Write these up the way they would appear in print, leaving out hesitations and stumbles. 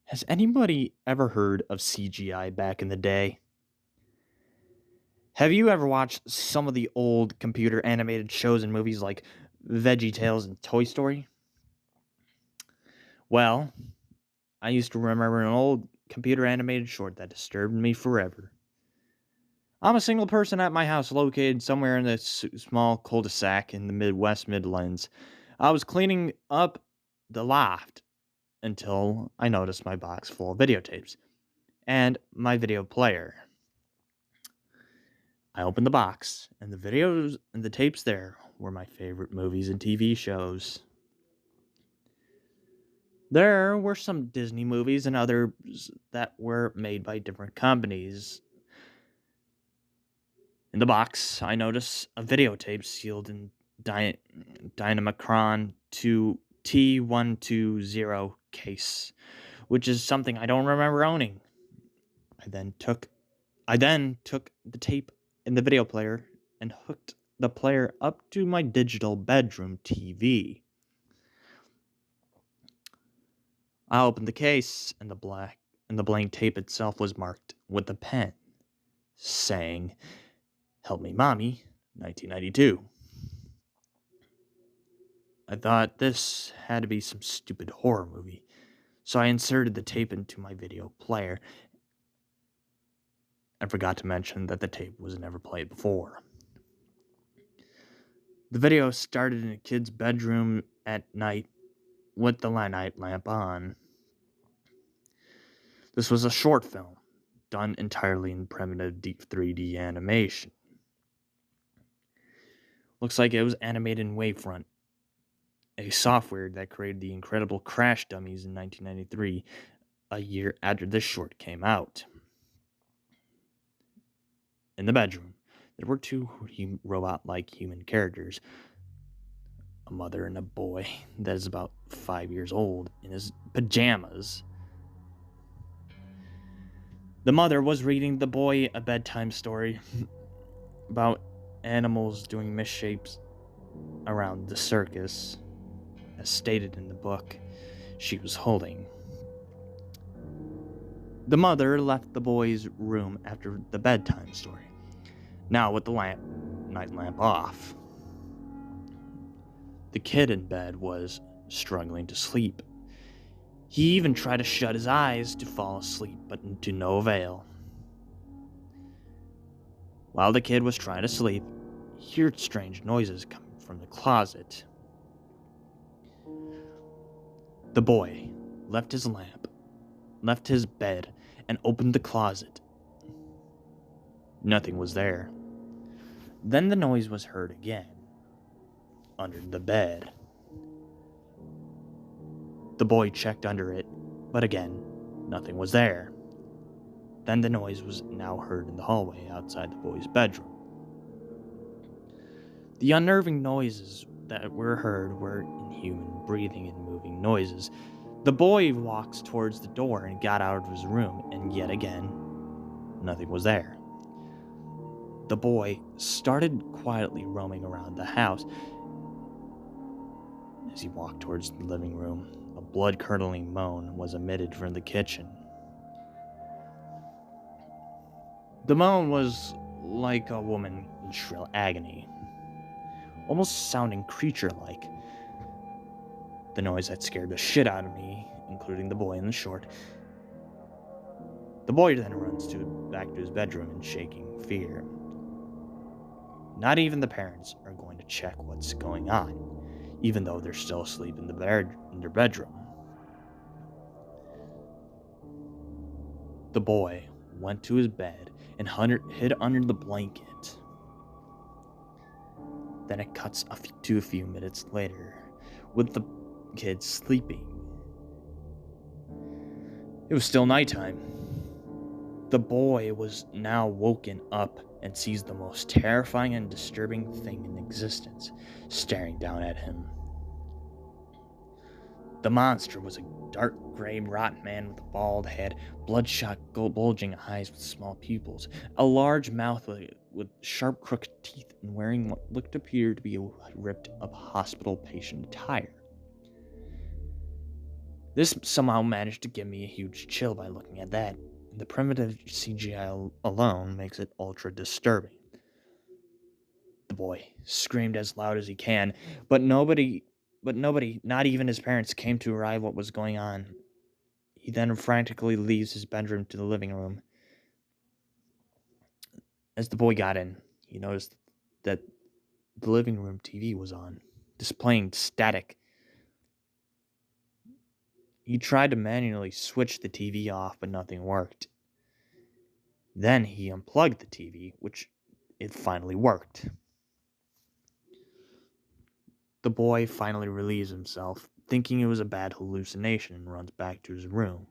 Has anybody ever heard of CGI back in the day? Have you ever watched some of the old computer animated shows and movies like Veggie Tales and Toy Story? Well, I used to remember an old computer animated short that disturbed me forever. I'm a single person at my house located somewhere in this small cul-de-sac in the Midwest Midlands. I was cleaning up the loft until I noticed my box full of videotapes and my video player. I opened the box, and the videos and the tapes there were my favorite movies and TV shows. There were some Disney movies and others that were made by different companies. In the box, I noticed a videotape sealed in Dynamicron to T120 case, which is something I don't remember owning. I then took the tape in the video player and hooked the player up to my digital bedroom TV. I opened the case and the blank tape itself was marked with a pen saying, "Help me, Mommy, 1992." I thought this had to be some stupid horror movie, so I inserted the tape into my video player and forgot to mention that the tape was never played before. The video started in a kid's bedroom at night with the night lamp on. This was a short film, done entirely in primitive deep 3D animation. Looks like it was animated in Wavefront, a software that created the incredible Crash Dummies in 1993, a year after this short came out. In the bedroom, there were two robot-like human characters, a mother and a boy that is about 5 years old in his pajamas. The mother was reading the boy a bedtime story about animals doing misshapes around the circus, as stated in the book she was holding. The mother left the boy's room after the bedtime story, now with the night lamp off. The kid in bed was struggling to sleep. He even tried to shut his eyes to fall asleep, but to no avail. While the kid was trying to sleep, he heard strange noises coming from the closet. The boy left his lamp, left his bed, and opened the closet. Nothing was there. Then the noise was heard again, under the bed. The boy checked under it, but again, nothing was there. Then the noise was now heard in the hallway outside the boy's bedroom. The unnerving noises that were heard were inhuman breathing and moving noises. The boy walks towards the door and got out of his room, and yet again, nothing was there. The boy started quietly roaming around the house. As he walked towards the living room, a blood-curdling moan was emitted from the kitchen. The moan was like a woman in shrill agony, almost sounding creature-like. The noise had scared the shit out of me, including the boy in the short. The boy then runs back to his bedroom in shaking fear. Not even the parents are going to check what's going on, even though they're still asleep in their bedroom. The boy went to his bed and hid under the blanket. Then it cuts to a few minutes later, with the kid sleeping. It was still nighttime. The boy was now woken up and sees the most terrifying and disturbing thing in existence staring down at him. The monster was a dark gray rotten man with a bald head, bloodshot bulging eyes with small pupils, a large mouth with sharp crooked teeth, and wearing what looked to appear to be a ripped up hospital patient attire. This somehow managed to give me a huge chill by looking at that. The primitive CGI alone makes it ultra disturbing. The boy screamed as loud as he can, but nobody, not even his parents, came to arrive what was going on. He then frantically leaves his bedroom to the living room. As the boy got in, he noticed that the living room TV was on, displaying static. He tried to manually switch the TV off, but nothing worked. Then he unplugged the TV, which it finally worked. The boy finally relieves himself, thinking it was a bad hallucination, and runs back to his room,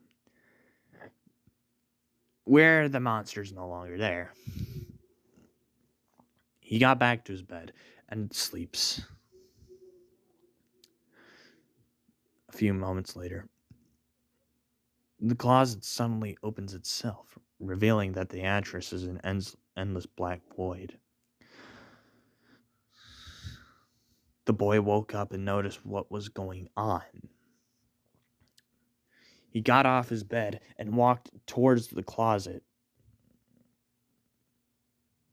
where the monster's no longer there. He got back to his bed and sleeps. A few moments later, the closet suddenly opens itself, revealing that the address is an endless black void. The boy woke up and noticed what was going on. He got off his bed and walked towards the closet.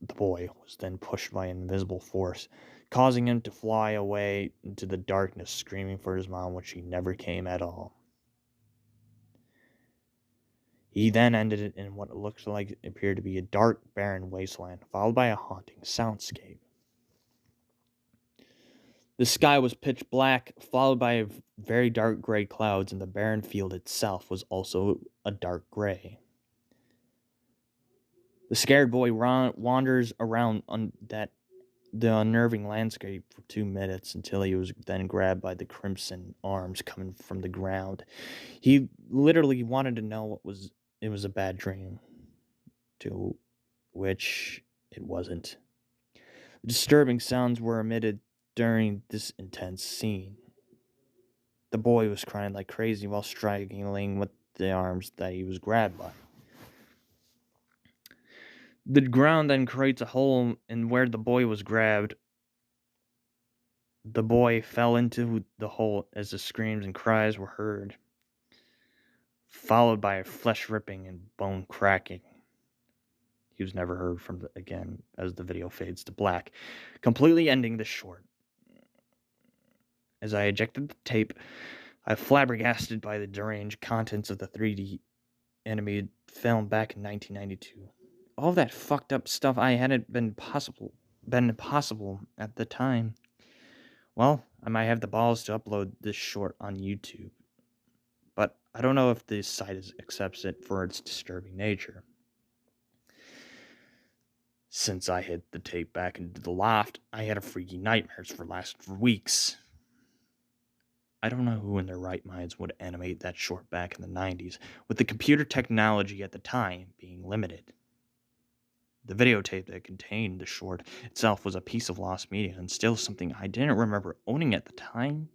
The boy was then pushed by an invisible force, causing him to fly away into the darkness, screaming for his mom, which she never came at all. He then ended it in what looked like it appeared to be a dark, barren wasteland, followed by a haunting soundscape. The sky was pitch black, followed by very dark gray clouds, and the barren field itself was also a dark gray. The scared boy wanders around the unnerving landscape for 2 minutes until he was then grabbed by the crimson arms coming from the ground. He literally wanted to know it was a bad dream, to which it wasn't. Disturbing sounds were emitted during this intense scene. The boy was crying like crazy while struggling with the arms that he was grabbed by. The ground then creates a hole in where the boy was grabbed. The boy fell into the hole as the screams and cries were heard, followed by a flesh ripping and bone cracking. He was never heard from again as the video fades to black, completely ending the short. As I ejected the tape, I flabbergasted by the deranged contents of the 3D animated film back in 1992. All that fucked up stuff I hadn't been possible at the time. Well, I might have the balls to upload this short on YouTube, but I don't know if this site accepts it for its disturbing nature. Since I hid the tape back into the loft, I had freaky nightmares for weeks. I don't know who in their right minds would animate that short back in the 90s, with the computer technology at the time being limited. The videotape that contained the short itself was a piece of lost media and still something I didn't remember owning at the time.